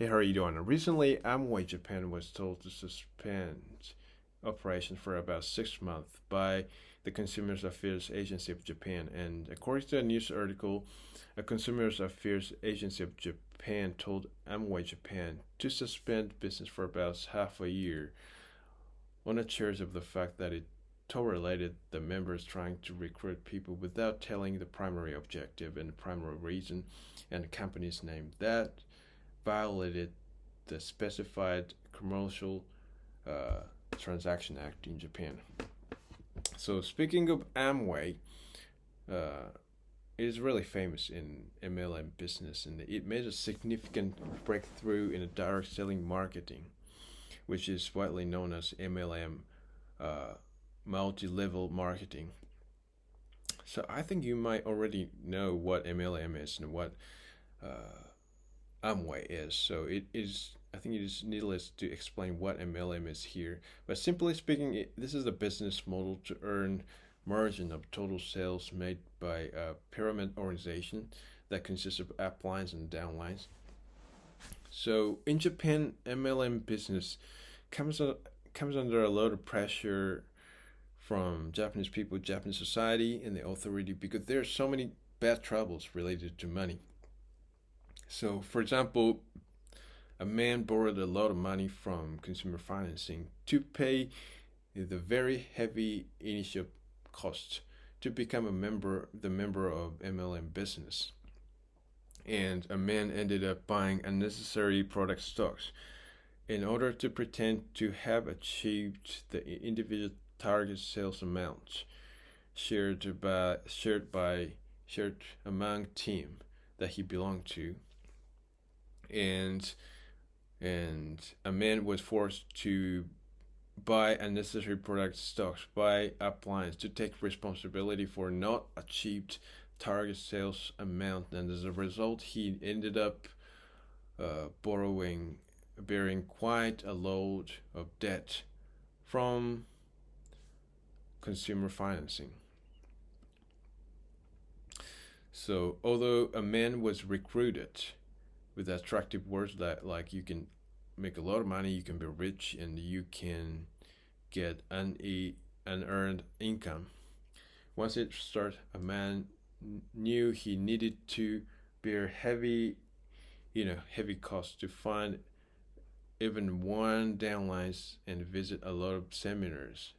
Hey, how are you doing? Recently, Amway Japan was told to suspend operations for about 6 months by the Consumer Affairs Agency of Japan. And according to a news article, a Consumer Affairs Agency of Japan told Amway Japan to suspend business for about half a year on a charge of the fact that it tolerated the members trying to recruit people without telling the primary objective and the primary reason and the company's name. That violated the specified commercial uh, transaction act in Japan. So speaking of Amway, uh, it is really famous in MLM business, and it made a significant breakthrough in the direct selling marketing, which is widely known as MLM, uh, multi-level marketing. So I think you might already know what MLM is and what uh, Amway is. So it is. I think it is needless to explain what MLM is here. But simply speaking, this is a business model to earn margin of total sales made by a pyramid organization that consists of uplines and downlines. So in Japan, MLM business comes comes under a lot of pressure from Japanese people, Japanese society, and the authority because there are so many bad troubles related to money. So, for example, a man borrowed a lot of money from consumer financing to pay the very heavy initial cost to become the member of MLM business. And a man ended up buying unnecessary product stocks in order to pretend to have achieved the individual target sales amount shared among team that he belonged to, and a man was forced to buy unnecessary product stocks, buy uplines to take responsibility for not achieved target sales amount, and as a result, he ended up bearing quite a load of debt from consumer financing. So, although a man was recruited with attractive words that like you can make a lot of money, you can be rich, and you can get unearned income. Once it started, a man knew he needed to bear heavy costs to find even one downlines and visit a lot of seminars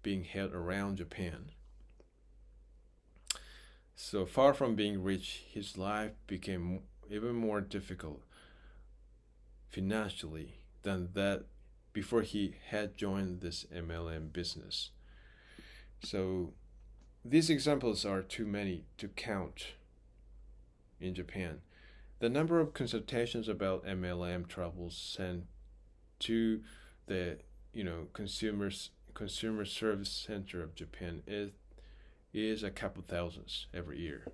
being held around Japan. So far from being rich, his life became even more difficult financially than that before he had joined this MLM business. So these examples are too many to count in Japan. The number of consultations about MLM troubles sent to the consumer service center of Japan is a couple thousands every year.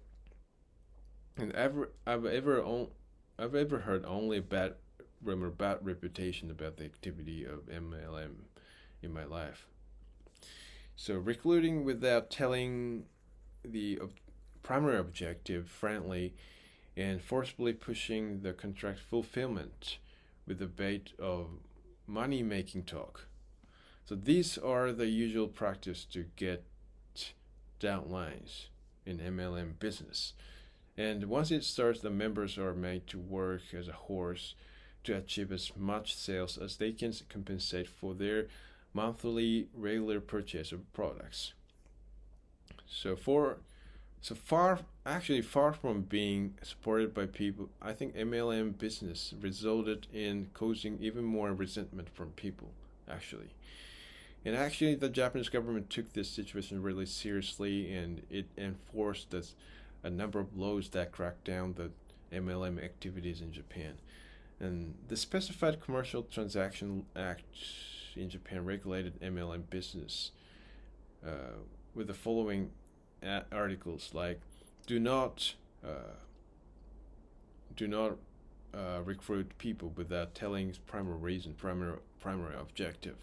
And I've ever heard only bad rumor, bad reputation about the activity of MLM in my life. So recruiting without telling the primary objective friendly and forcibly pushing the contract fulfillment with the bait of money making talk. So these are the usual practice to get downlines in MLM business. And once it starts, the members are made to work as a horse to achieve as much sales as they can compensate for their monthly regular purchase of products. Far from being supported by people, I think MLM business resulted in causing even more resentment from people, actually. And actually, the Japanese government took this situation really seriously, and it enforced a number of laws that cracked down the MLM activities in Japan. And the Specified Commercial Transaction Act in Japan regulated MLM business with the following articles like do not recruit people without telling primary reason, primary objective.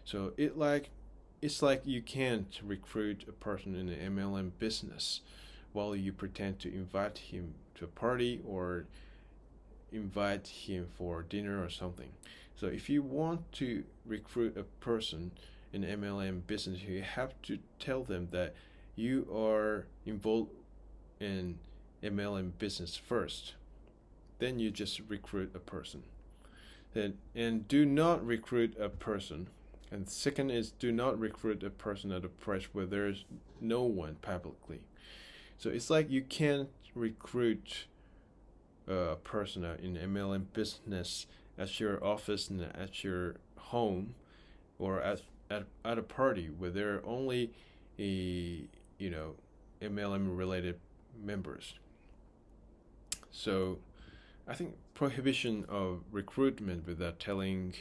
So it's like you can't recruit a person in an MLM business while you pretend to invite him to a party, or invite him for dinner or something. So if you want to recruit a person in MLM business, you have to tell them that you are involved in MLM business first. Then you just recruit a person. And do not recruit a person. And second is, do not recruit a person at a price where there's no one publicly. So it's like you can't recruit a person in MLM business at your office and at your home, or at a party where there are only MLM related members. So I think prohibition of recruitment without telling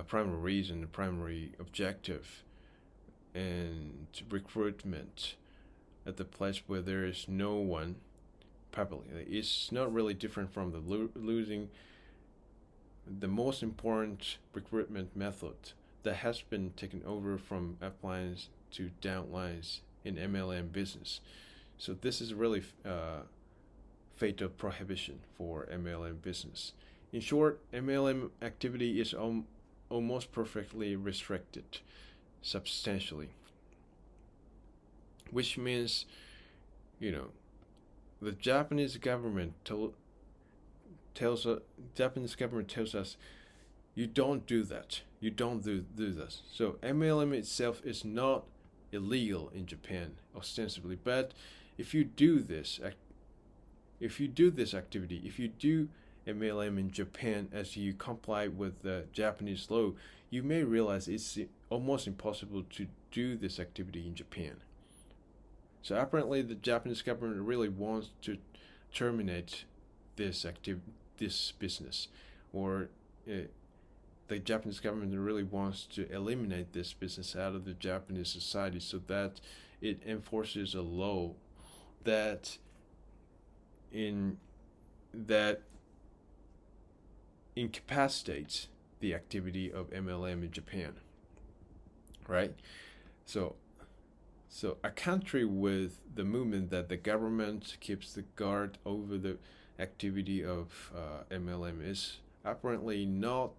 primary reason, primary objective, and recruitment at the place where there is no one publicly is not really different from the losing the most important recruitment method that has been taken over from uplines to downlines in MLM business. So this is really fatal prohibition for MLM business. In short, MLM activity is almost perfectly restricted substantially, which means, the Japanese government tells us you don't do that. You don't do this. So MLM itself is not illegal in Japan ostensibly, but if you do this activity, if you do MLM in Japan as you comply with the Japanese law, you may realize it's almost impossible to do this activity in Japan. So apparently the Japanese government really wants to terminate this business, or the Japanese government really wants to eliminate this business out of the Japanese society, so that it enforces a law that incapacitates the activity of MLM in Japan, right? So a country with the movement that the government keeps the guard over the activity of MLM is apparently not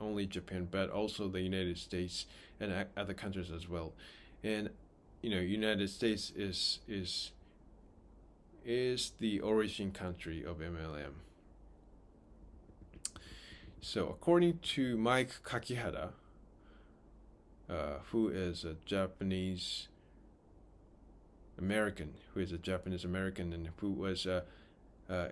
only Japan, but also the United States and other countries as well. And United States is the origin country of MLM. So according to Mike Kakihara, who is a Japanese American, and who was a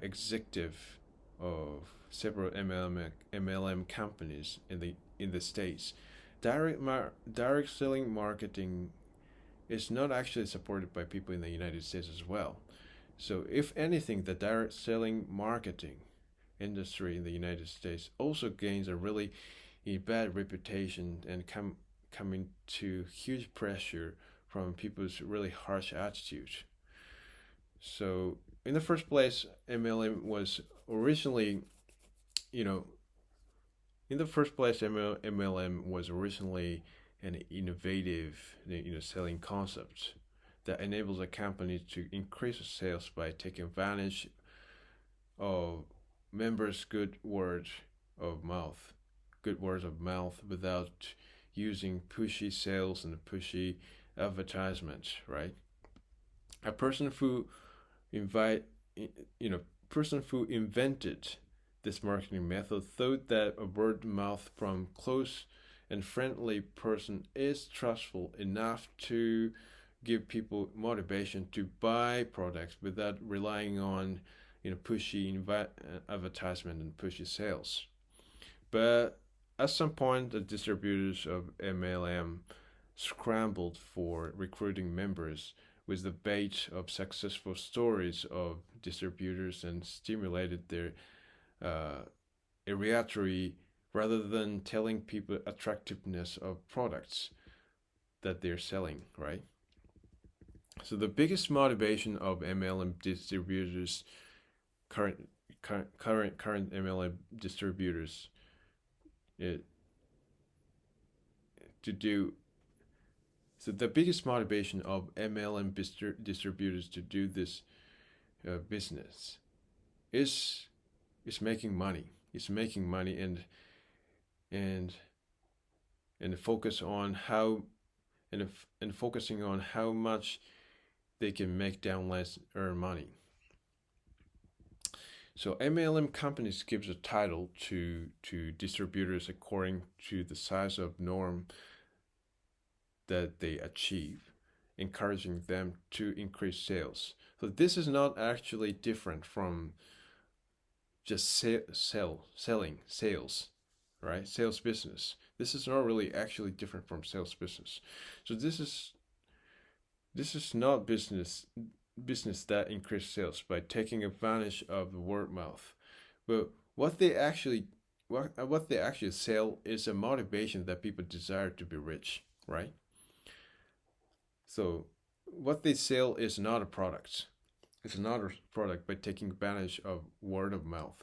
executive of several MLM companies in the States, direct selling marketing is not actually supported by people in the United States as well. So if anything, the direct selling marketing industry in the United States also gains a really bad reputation and coming to huge pressure from people's really harsh attitude. So in the first place, MLM was originally, MLM was originally an innovative, selling concept that enables a company to increase sales by taking advantage of members' good words of mouth without using pushy sales and pushy advertisements, right? A person who invented this marketing method thought that a word of mouth from close and friendly person is trustful enough to give people motivation to buy products without relying on pushy advertisement and pushy sales. But at some point, the distributors of MLM scrambled for recruiting members with the bait of successful stories of distributors and stimulated their irritatory rather than telling people attractiveness of products that they're selling, right? So the biggest motivation of MLM distributors, current MLM distributors, so the biggest motivation of MLM distributors to do this business is is making money. It's making money and and focus on how and focusing on how much they can make downlines earn money. So MLM companies gives a title to distributors according to the size of norm that they achieve, encouraging them to increase sales. So this is not actually different from just selling sales, right? Sales business. This is not really actually different from sales business. So this is not business that increase sales by taking advantage of the word mouth. But what they actually sell is a motivation that people desire to be rich, right? So what they sell is not a product. It's not a product by taking advantage of word of mouth.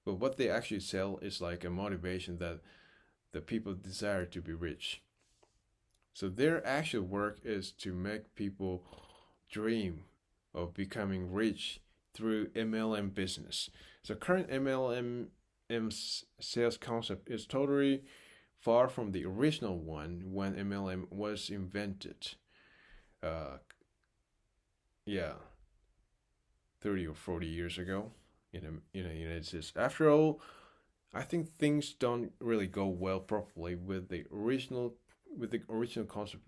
But what they actually sell is like a motivation that the people desire to be rich. So their actual work is to make people dream of becoming rich through MLM business. So current MLM sales concept is totally far from the original one when MLM was invented. Uh, yeah, 30 or 40 years ago in the United States. After all, I think things don't really go well properly with the original concept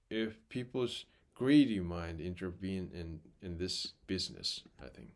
if people's greedy mind intervene in this business, I think.